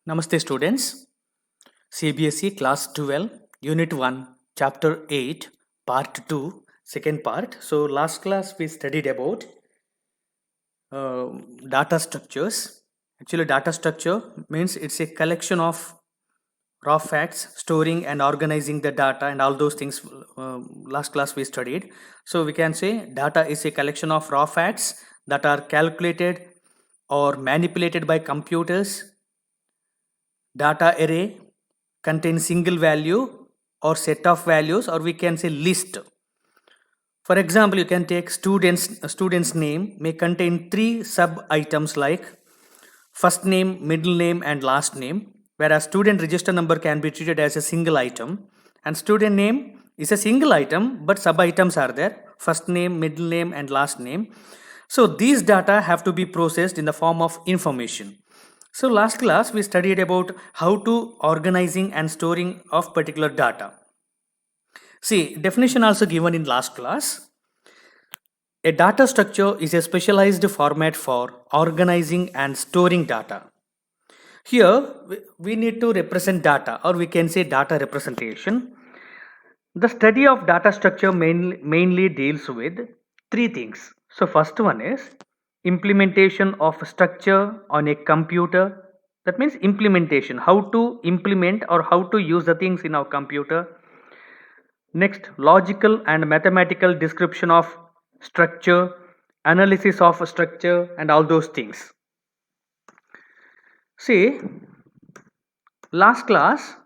Namaste students. CBSE Class 12, Unit 1, Chapter 8, Part 2, second part. So last class we studied about uh, data structures. Actually data structure means it's a collection of raw facts, storing and organizing the data and all those things last class we studied. So we can say data is a collection of raw facts that are calculated or manipulated by computers. Data array contains single value or set of values, or we can say list. For example, you can take student's name may contain three sub items like first name, middle name and last name, whereas student register number can be treated as a single item, and student name is a single item but sub items are there, first name, middle name and last name. So these data have to be processed in the form of information. So last class we studied about how to organizing and storing of particular data. See, definition also given in last class. A data structure is a specialized format for organizing and storing data. Here we need to represent data, or we can say data representation. The study of data structure mainly deals with three things. So first one is implementation of structure on a computer. That means implementation, how to implement or how to use the things in our computer. Next, logical and mathematical description of structure, analysis of structure and all those things. See, last class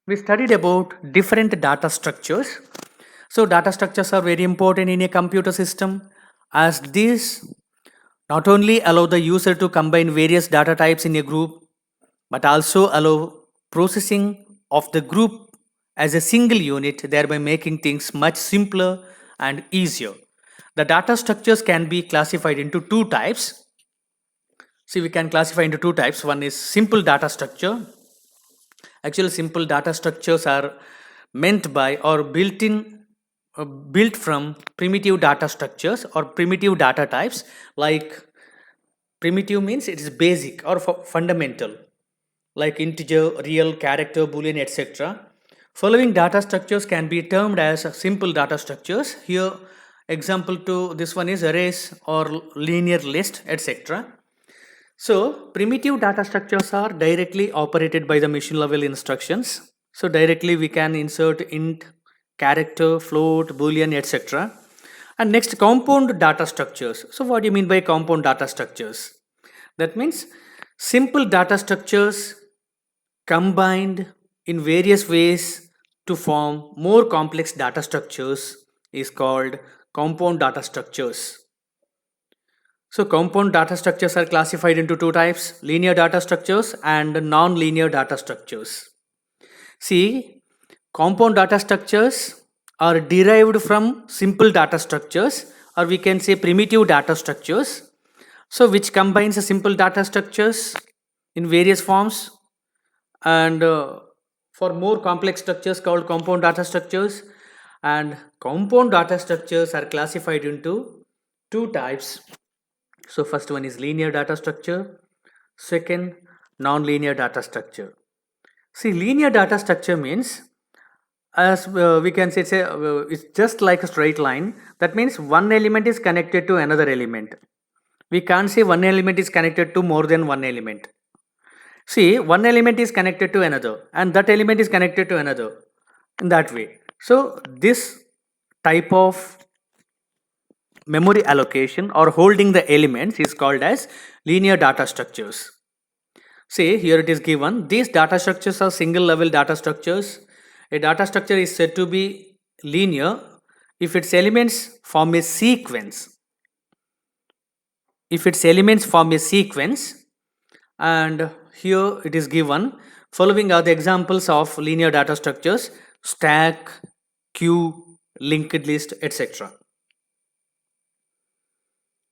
we studied about different data structures. So data structures are very important in a computer system, as these not only allow the user to combine various data types in a group, but also allow processing of the group as a single unit, thereby making things much simpler and easier. The data structures can be classified into two types. See, we can classify into two types. One is simple data structure. Actually, simple data structures are meant by or built from primitive data structures or primitive data types. Like primitive means it is basic or fundamental, like integer, real, character, boolean, etc. Following data structures can be termed as simple data structures. Here example to this one is arrays or linear list, etc. So primitive data structures are directly operated by the machine level instructions. So directly we can insert int, character, float, boolean, etc. And next, compound data structures. So what do you mean by compound data structures? That means simple data structures combined in various ways to form more complex data structures is called compound data structures. So compound data structures are classified into two types, linear data structures and non-linear data structures. See, compound data structures are derived from simple data structures, or we can say primitive data structures. So which combines the simple data structures in various forms, and for more complex structures called compound data structures. And compound data structures are classified into two types. So first one is linear data structure, second non-linear data structure. See, linear data structure means, as we can say, it's just like a straight line. That means one element is connected to another element. We can't say one element is connected to more than one element. See, one element is connected to another and that element is connected to another in that way. So this type of memory allocation or holding the elements is called as linear data structures. See, here it is given, these data structures are single level data structures. A data structure is said to be linear if its elements form a sequence. If its elements form a sequence, and here it is given, following are the examples of linear data structures: stack, queue, linked list, etc.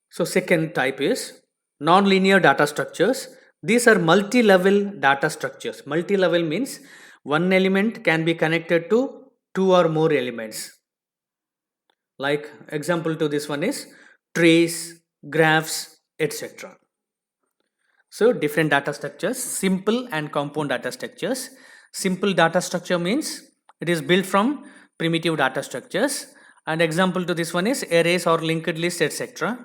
So second type is non-linear data structures. These are multi-level data structures. Multi-level means one element can be connected to two or more elements. Like example to this one is trees, graphs, etc. So different data structures, simple and compound data structures. Simple data structure means it is built from primitive data structures. And example to this one is arrays or linked lists, etc.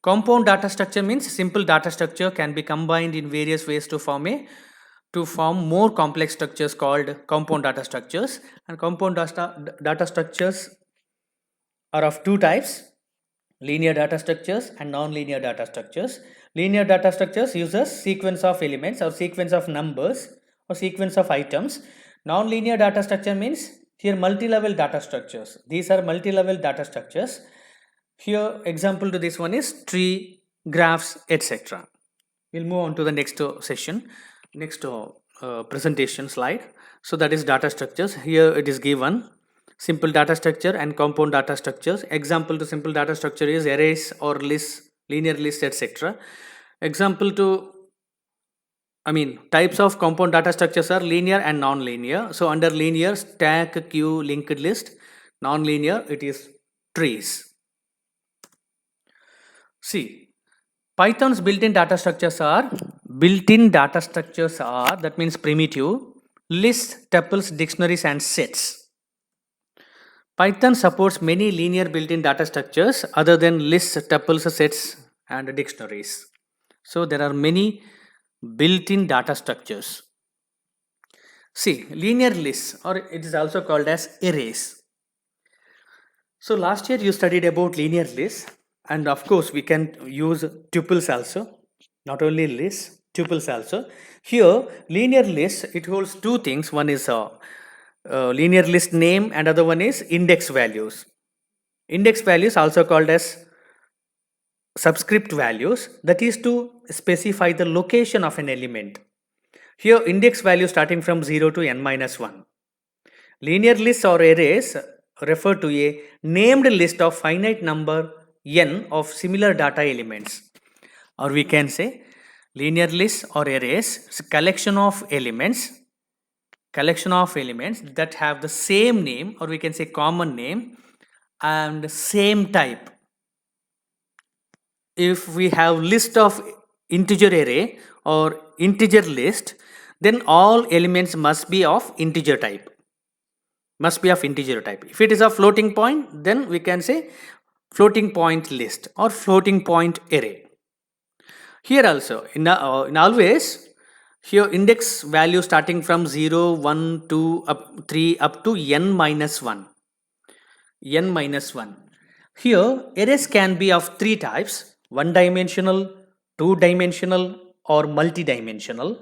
Compound data structure means simple data structure can be combined in various ways to form more complex structures called compound data structures. And compound data structures are of two types: linear data structures and non-linear data structures. Linear data structures uses sequence of elements or sequence of numbers or sequence of items. Non-linear data structure means here multi-level data structures. These are multi-level data structures. Here example to this one is tree, graphs, etc. We'll move on to the next session, next presentation slide. So that is data structures. Here it is given simple data structure and compound data structures. Example to simple data structure is arrays or lists, linear lists, etc. Example to types of compound data structures are linear and non-linear. So under linear, stack, queue, linked list. Non-linear, it is trees. See, Python's built-in data structures are that means primitive, lists, tuples, dictionaries, and sets. Python supports many linear built-in data structures other than lists, tuples, sets, and dictionaries. So there are many built-in data structures. See, linear lists, or it is also called as arrays. So last year you studied about linear lists, and of course we can use tuples also, not only lists, tuples also. Here linear list, it holds two things. One is linear list name and other one is index values. Index values also called as subscript values, that is to specify the location of an element. Here index value starting from 0 to n minus 1. Linear lists or arrays refer to a named list of finite number n of similar data elements. Or we can say linear lists or arrays is a collection of elements that have the same name, or we can say common name, and same type. If we have list of integer array or integer list, then all elements must be of integer type. If it is a floating point, then we can say floating point list or floating point array. Here also, in always, here index value starting from 0, 1, 2, 3 up to n minus 1. Here arrays can be of three types: one dimensional, two dimensional, or multi-dimensional.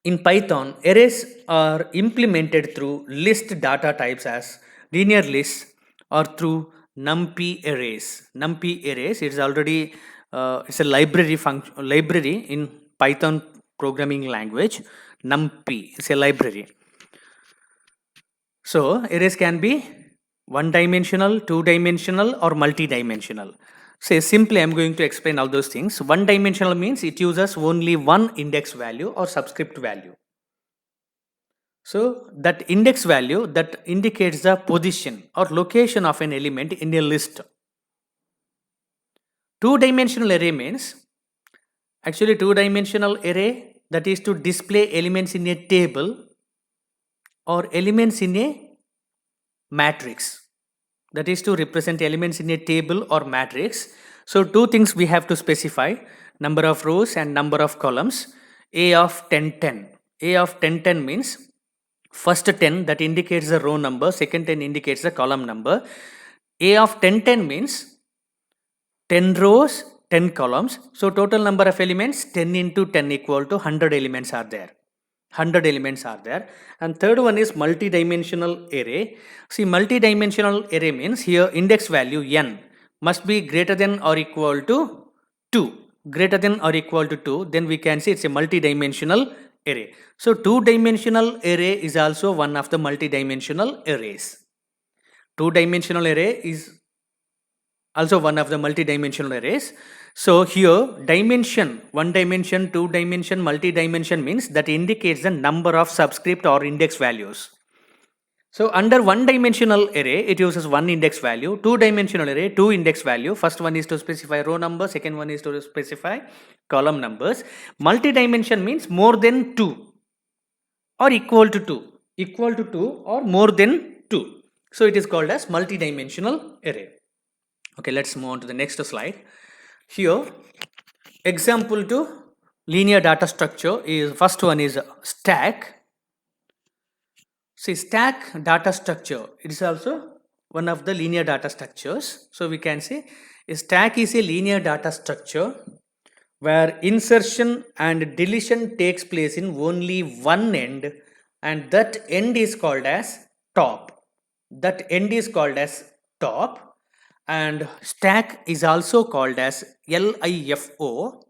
In Python, arrays are implemented through list data types as linear lists or through NumPy arrays. NumPy arrays, it's already it's a library in Python programming language. NumPy is a library. So arrays can be one dimensional, two dimensional, or multi-dimensional. Say simply, I'm going to explain all those things. One dimensional means it uses only one index value or subscript value. So that index value that indicates the position or location of an element in a list. Two-dimensional array means, actually two-dimensional array, that is to display elements in a table or elements in a matrix. That is to represent elements in a table or matrix. So two things we have to specify: number of rows and number of columns. A of 10, 10. A of 10, 10 means first 10, that indicates the row number, second 10 indicates the column number. A of 10, 10 means 10 rows, 10 columns. So total number of elements 10 into 10 equal to 100 elements are there. 100 elements are there. And third one is multi-dimensional array. See, multi-dimensional array means here index value n must be greater than or equal to 2. Greater than or equal to 2, then we can say it's a multi-dimensional array. So two-dimensional array is also one of the multi-dimensional arrays. Two-dimensional array is also one of the multi-dimensional arrays. So here dimension, one dimension, two dimension, multi-dimension means that indicates the number of subscript or index values. So under one dimensional array, it uses one index value. Two dimensional array, two index value. First one is to specify row number, second one is to specify column numbers. Multi-dimension means more than 2 or equal to 2. Equal to 2 or more than 2. So it is called as multi-dimensional array. Okay, let's move on to the next slide. Here, example to linear data structure is, first one is stack. See, stack data structure, it is also one of the linear data structures. So we can say a stack is a linear data structure where insertion and deletion takes place in only one end, and that end is called as top. That end is called as top, and stack is also called as LIFO,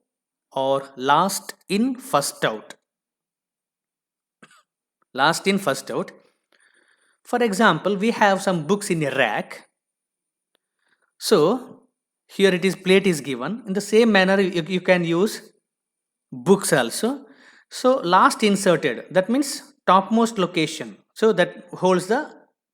or last in first out. Last in first out. For example, we have some books in a rack. So here it is, plate is given. In the same manner, you can use books also. So last inserted, that means topmost location. So that holds the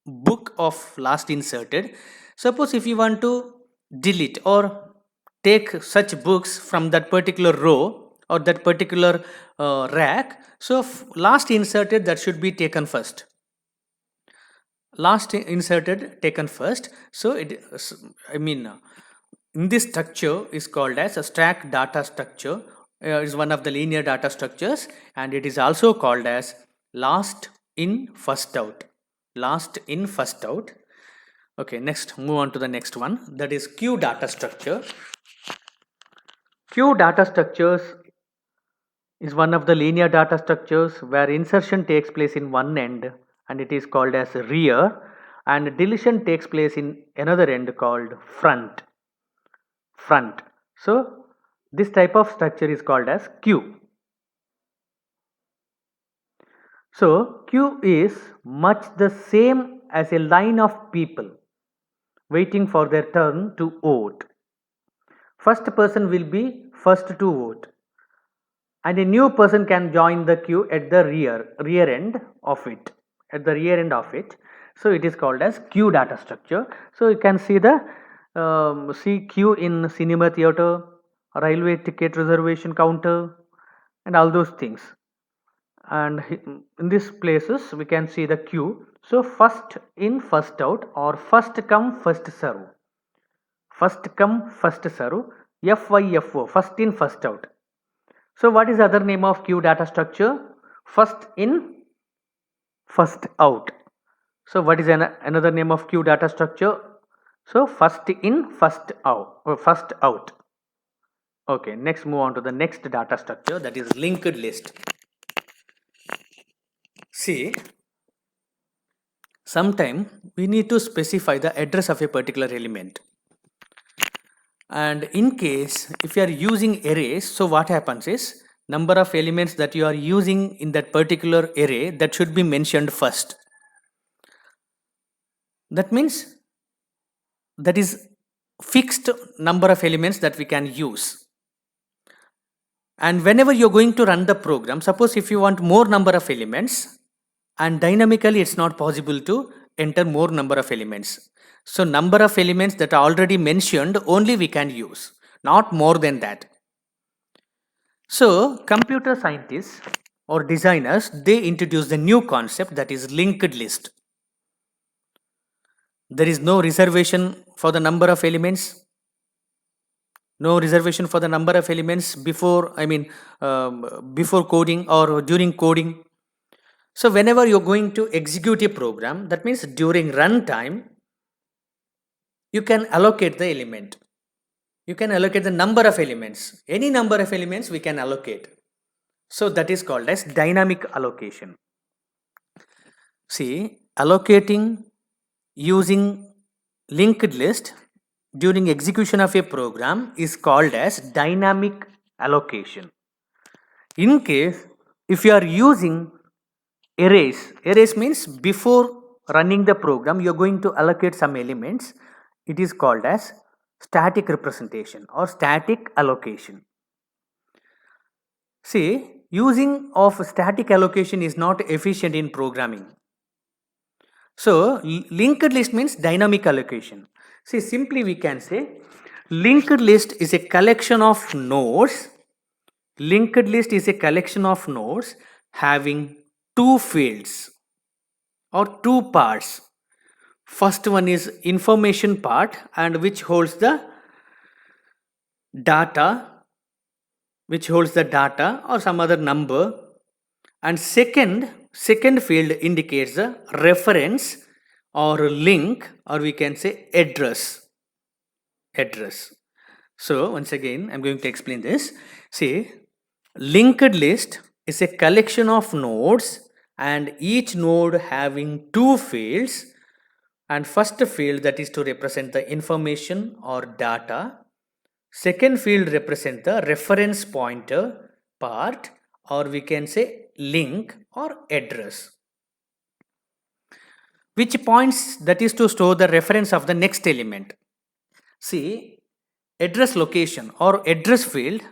book of last inserted. Suppose if you want to delete or take such books from that particular row or that particular rack, so last inserted, that should be taken first. Last inserted taken first. So it, I mean, in this structure is called as a stack data structure. Is one of the linear data structures, and it is also called as last in first out. Last in first out. Okay, next, move on to the next one, that is queue data structure. Queue data structures is one of the linear data structures where insertion takes place in one end, and it is called as rear, and deletion takes place in another end called front. So this type of structure is called as queue. So queue is much the same as a line of people waiting for their turn to vote. First person will be first to vote, and a new person can join the queue at the rear end of it. So it is called as queue data structure. So you can see the queue in cinema theater, railway ticket reservation counter, and all those things. And in these places we can see the queue. So first in first out, or first come first serve. First come first serve, FIFO, first in first out. So what is the other name of queue data structure? First in first out. So what is another name of queue data structure? So first in first out, or first out. Okay, next move on to the next data structure, that is linked list. See, sometime we need to specify the address of a particular element, and in case if you are using arrays, so what happens is number of elements that you are using in that particular array, that should be mentioned first. That means that is fixed number of elements that we can use. And whenever you're going to run the program, suppose if you want more number of elements, and dynamically it's not possible to enter more number of elements. So number of elements that are already mentioned only we can use, not more than that. So computer scientists or designers, they introduce the new concept, that is linked list. There is no reservation for the number of elements. No reservation for the number of elements before, before coding or during coding. So whenever you're going to execute a program, that means during runtime, you can allocate the element. You can allocate the number of elements. Any number of elements we can allocate. So that is called as dynamic allocation. See, allocating using linked list during execution of a program is called as dynamic allocation. In case if you are using arrays means before running the program you are going to allocate some elements, it is called as static representation or static allocation. See, using of static allocation is not efficient in programming. So linked list means dynamic allocation. See, simply we can say linked list is a collection of nodes. Linked list is a collection of nodes having two fields or two parts. First one is information part, and which holds the data, or some other number. And second field indicates the reference or link, or we can say address. So once again I'm going to explain this. See, linked list is a collection of nodes and each node having two fields, and first field that is to represent the information or data, second field represent the reference pointer part, or we can say link or address, which points that is to store the reference of the next element. See, address location or address field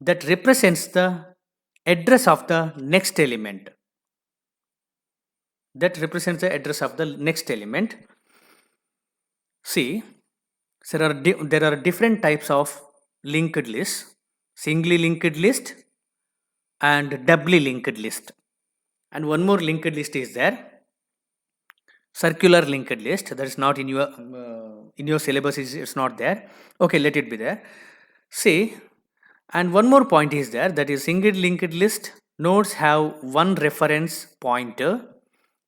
that represents the address of the next element. See, there are different types of linked lists: singly linked list and doubly linked list. And one more linked list is there, circular linked list. That is not in your syllabus. It's not there. Okay, let it be there. See, and one more point is there, that is single linked list. Nodes have one reference pointer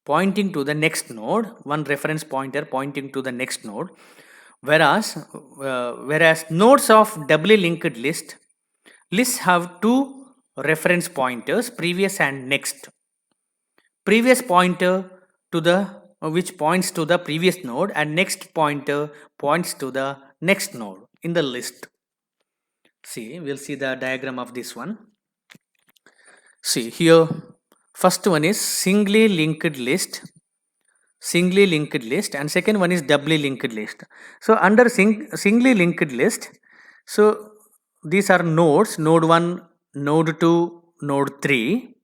pointing to the next node, whereas nodes of doubly linked lists have two reference pointers, previous and next. Previous pointer to the which points to the previous node, and next pointer points to the next node in the list. See, we'll see the diagram of this one. See here, first one is singly linked list, and second one is doubly linked list. So under singly linked list, so these are nodes: node 1, node 2, node 3,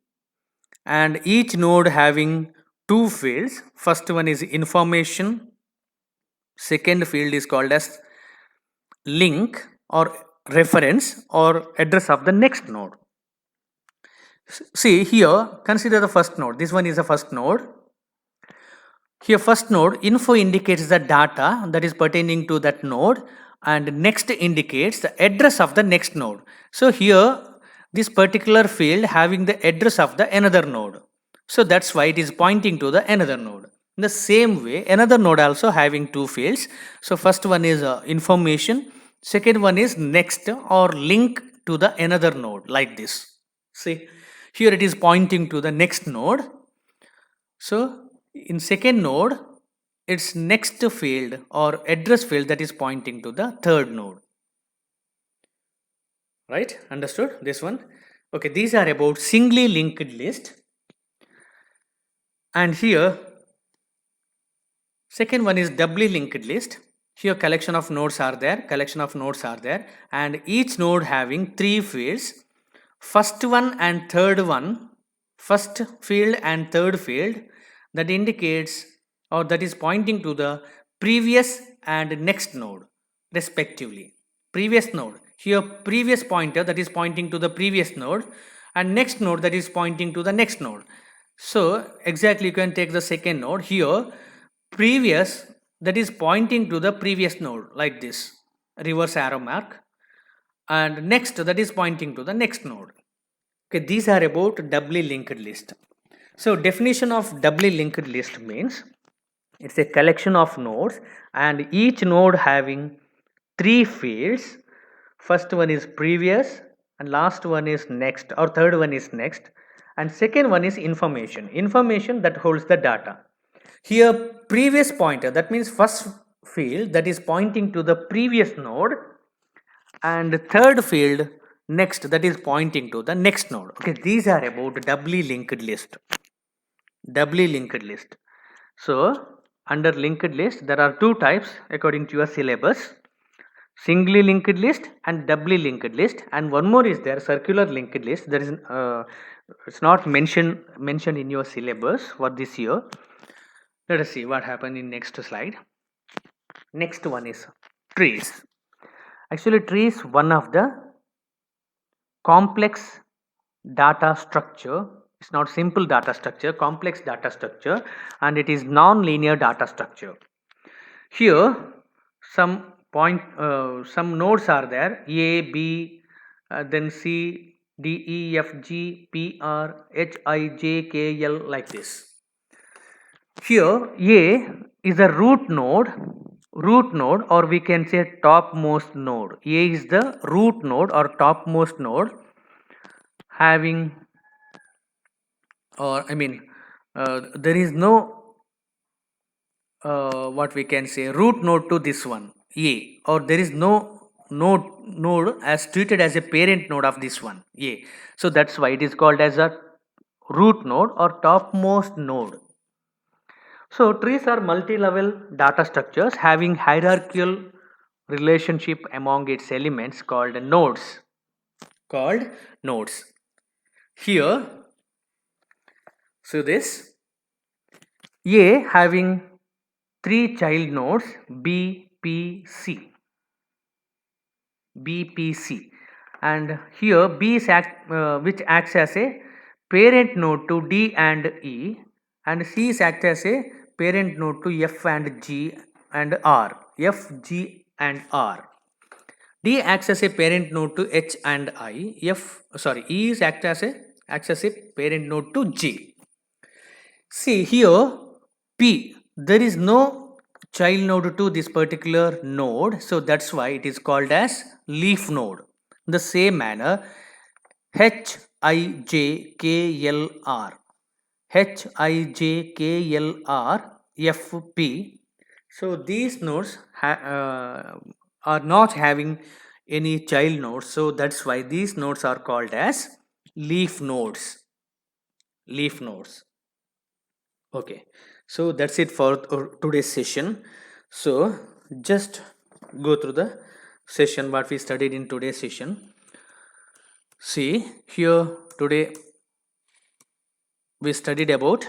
and each node having two fields. First one is information, second field is called as link or reference or address of the next node. See here, consider the first node. This one is the first node. Here first node, info indicates the data that is pertaining to that node, and next indicates the address of the next node. So here this particular field having the address of the another node. So that's why it is pointing to the another node. In the same way, another node also having two fields. So first one is information, second one is next or link to the another node, like this. See, here it is pointing to the next node. So in second node, its next field or address field that is pointing to the third node. Right? Understood this one? Okay, these are about singly linked list. And here second one is doubly linked list. Here collection of nodes are there, and each node having three fields. First field and third field that indicates or that is pointing to the previous and next node respectively. Previous node, here previous pointer that is pointing to the previous node, and next node that is pointing to the next node. So exactly you can take the second node. Here previous that is pointing to the previous node, like this, reverse arrow mark, and next that is pointing to the next node. Okay, these are about doubly linked list. So definition of doubly linked list means it's a collection of nodes and each node having three fields. First one is previous, and last one is next, or third one is next, and second one is information that holds the data. Here previous pointer, that means first field that is pointing to the previous node, and third field next that is pointing to the next node. Okay, these are about doubly linked list. So under linked list there are two types according to your syllabus: singly linked list and doubly linked list. And one more is there, circular linked list. There is it's not mentioned in your syllabus for this year. Let us see what happened in next slide. Next one is trees. Actually, trees one of the complex data structure. It's not simple data structure, complex data structure, and it is non-linear data structure. Here, some nodes are there: A, B, then C, D, E, F, G, P, R, H, I, J, K, L, like this. Here, A is a root node, or we can say topmost node. A is the root node or topmost node, having, or I mean, there is no what we can say root node to this one A, or there is no node as treated as a parent node of this one A. So that's why it is called as a root node or topmost node. So trees are multi-level data structures having hierarchical relationship among its elements called nodes. Here, so this A having three child nodes BPC, and here B is which acts as a parent node to D and E, and C is act as a parent node to F and G and R. F, G and R. D acts as a parent node to H and I. E is acts as a parent node to G. See here P, there is no child node to this particular node, so that's why it is called as leaf node. In the same manner, H, I, J, K, L, R. H, I, J, K, L, R, F, P. So these nodes are not having any child nodes, so that's why these nodes are called as leaf nodes. Okay, so that's it for today's session. So just go through the session what we studied in today's session. See here, today we studied about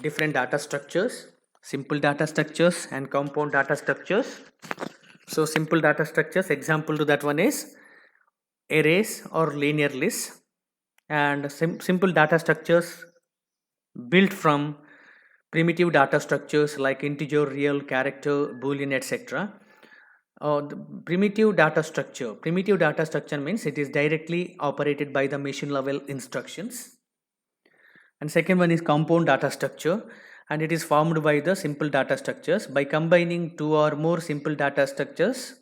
different data structures, simple data structures and compound data structures. So simple data structures, example to that one is arrays or linear lists, and simple data structures built from primitive data structures like integer, real, character, boolean, etc. The primitive data structure means it is directly operated by the machine level instructions. And second one is compound data structure, and it is formed by the simple data structures by combining two or more simple data structures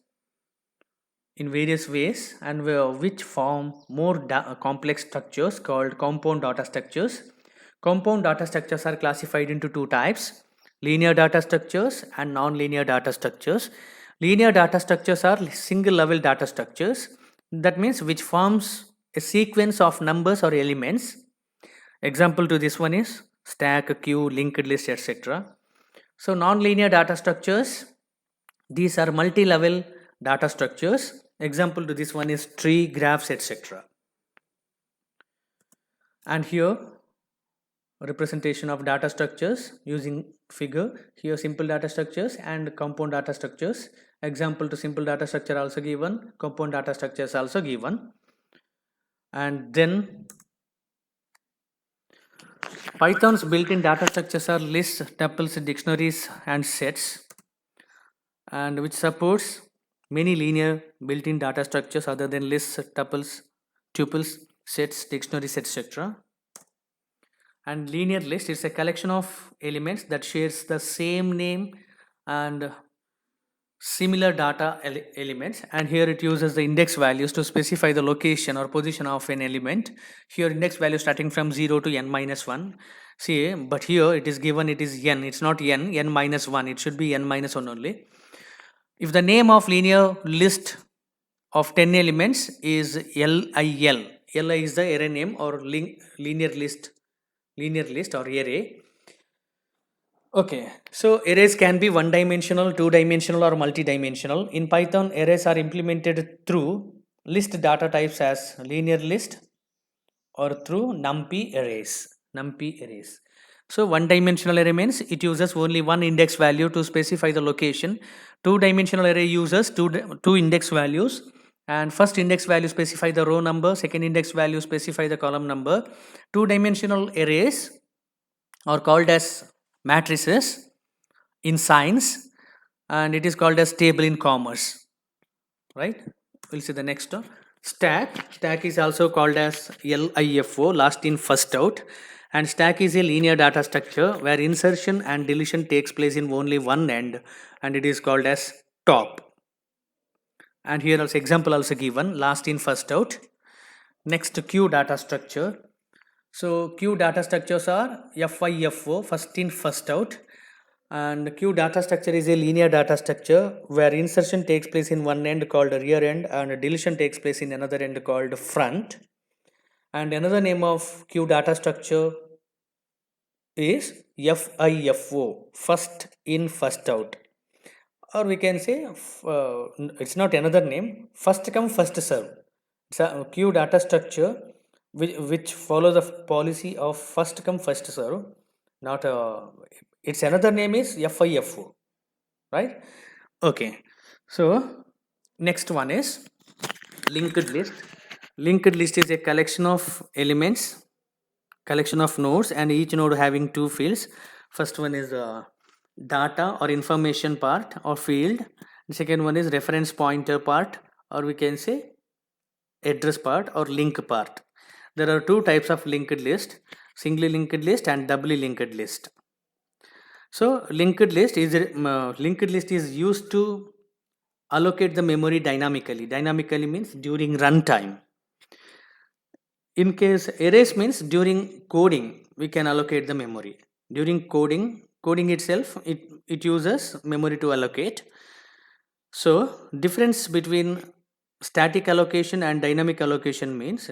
in various ways, and which form more complex structures called compound data structures. Compound data structures are classified into two types: linear data structures and non-linear data structures. Linear data structures are single level data structures, that means which forms a sequence of numbers or elements. Example to this one is stack, queue, linked list, etc. So non-linear data structures, these are multi-level data structures. Example to this one is tree, graphs, etc. And here representation of data structures using figure. Here simple data structures and compound data structures. Example to simple data structure also given, compound data structures also given. And then Python's built-in data structures are lists, tuples, dictionaries and sets, and which supports many linear built-in data structures other than lists, tuples, sets, dictionaries, etc. And linear list is a collection of elements that shares the same name and similar data elements, and here it uses the index values to specify the location or position of an element. Here index value starting from 0 to n minus 1. See, but here it is given it is n, it's not n minus 1, it should be n minus 1 only. If the name of linear list of 10 elements is LIL, LI is the array name or linear list or array. Okay, so arrays can be one dimensional, two dimensional or multi-dimensional. In Python, arrays are implemented through list data types as linear list or through NumPy arrays. So one-dimensional array means it uses only one index value to specify the location. Two-dimensional array uses two index values, and first index value specify the row number, second index value specify the column number. Two-dimensional arrays are called as matrices in science, and it is called as table in commerce, right? We'll see the next one. Stack is also called as LIFO, last in first out, and stack is a linear data structure where insertion and deletion takes place in only one end, and it is called as top. And here also example also given, last in first out. Next, queue data structure. So queue data structures are FIFO, first in first out, and queue data structure is a linear data structure where insertion takes place in one end called rear end and deletion takes place in another end called front. And another name of queue data structure is FIFO, first in first out, or we can say it's not another name, first come first serve. It's a queue data structure which follows the policy of first come first serve, not its another name is FIFO, right? Okay, so next one is linked list. Linked list is a collection of elements, collection of nodes, and each node having two fields. First one is data or information part or field. The second one is reference pointer part, or we can say address part or link part. There are two types of linked list, singly linked list and doubly linked list. So linked list is used to allocate the memory dynamically. Dynamically means during runtime. In case arrays means during coding, we can allocate the memory. During coding itself, it uses memory to allocate. So difference between static allocation and dynamic allocation means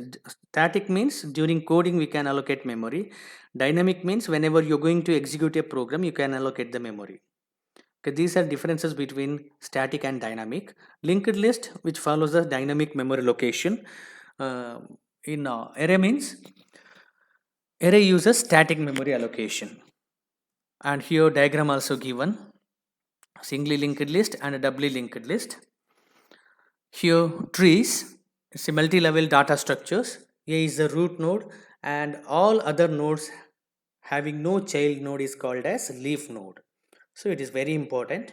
static means during coding we can allocate memory. Dynamic means whenever you're going to execute a program, you can allocate the memory. Okay, these are differences between static and dynamic. Linked list, which follows the dynamic memory location. In array means array uses static memory allocation. And here diagram also given, singly linked list and a doubly linked list. Here trees, it's a multi-level data structures. A is the root node and all other nodes having no child node is called as leaf node. So it is very important.